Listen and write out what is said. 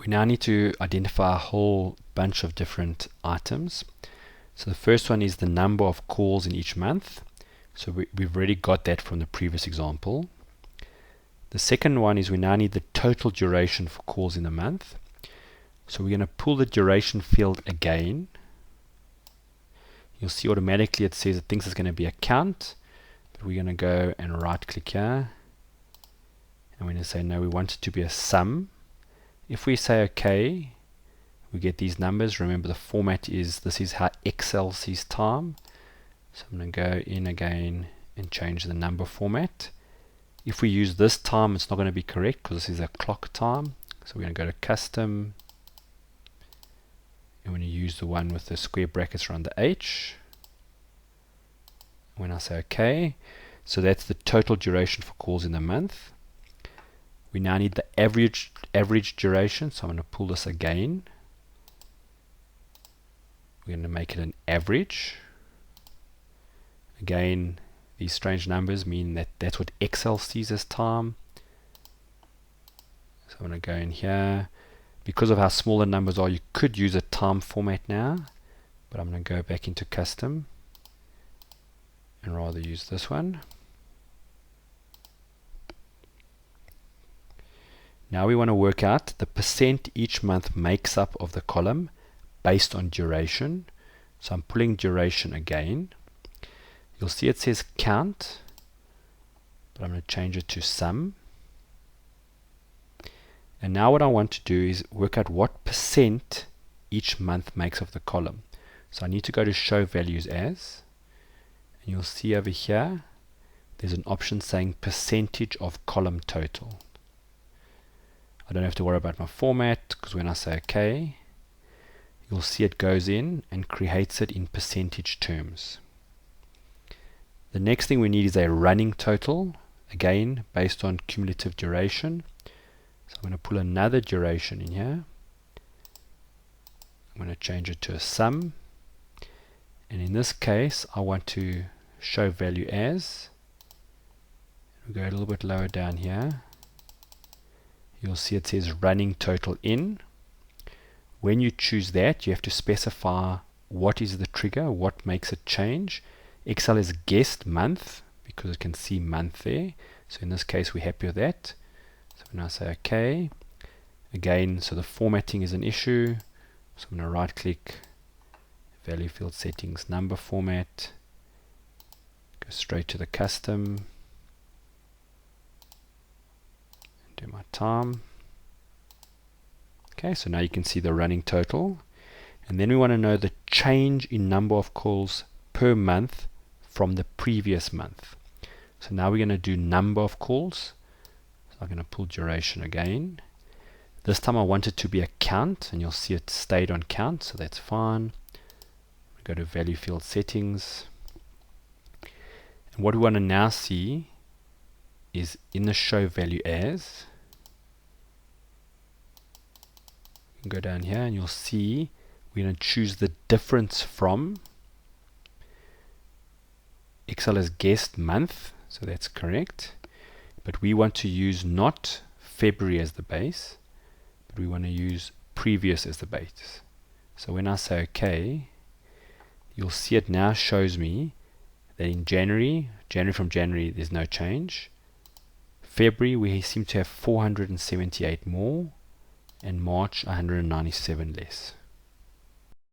We now need to identify a whole bunch of different items. So the first one is the number of calls in each month. So we've already got that from the previous example. The second one is we now need the total duration for calls in the month. So we're going to pull the duration field again. You'll see automatically it says it thinks it's going to be a count, but we're going to go and right click here, and we're going to say no, we want it to be a sum. If we say OK, we get these numbers. Remember, the format is, this is how Excel sees time. So I'm going to go in again and change the number format. If we use this time, it's not going to be correct because this is a clock time. So we're going to go to custom, and we're going to use the one with the square brackets around the H. When I say OK, so that's the total duration for calls in the month. We now need the average duration, so I'm going to pull this again. We're going to make it an average. Again, these strange numbers mean that that's what Excel sees as time. So I'm going to go in here. Because of how small the numbers are, you could use a time format now, but I'm going to go back into custom and rather use this one. Now we want to work out the percent each month makes up of the column based on duration. So I'm pulling duration again. You'll see it says count, but I'm going to change it to sum. And now what I want to do is work out what percent each month makes of the column. So I need to go to show values as, and you'll see over here there's an option saying percentage of column total. I don't have to worry about my format because when I say OK, you'll see it goes in and creates it in percentage terms. The next thing we need is a running total, again based on cumulative duration. So I'm going to pull another duration in here. I'm going to change it to a sum, and in this case I want to show value as. We go a little bit lower down here. You'll see it says running total in. When you choose that, you have to specify what is the trigger, what makes it change. Excel has guessed month because it can see month there. So in this case, we're happy with that. So when I say OK, again, so the formatting is an issue. So I'm going to right click, value field settings, number format, go straight to the custom, do my time. Okay, so now you can see the running total, and then we want to know the change in number of calls per month from the previous month. So now we're going to do number of calls. So I'm going to pull duration again. This time I want it to be a count, and you'll see it stayed on count, so that's fine. Go to value field settings, and what we want to now see is in the show value as, you can go down here and you'll see we're going to choose the difference from. Excel has guessed month, so that's correct, but we want to use not February as the base, but we want to use previous as the base. So when I say OK, you'll see it now shows me that in January from January there's no change. February we seem to have 478 more, and March 197 less.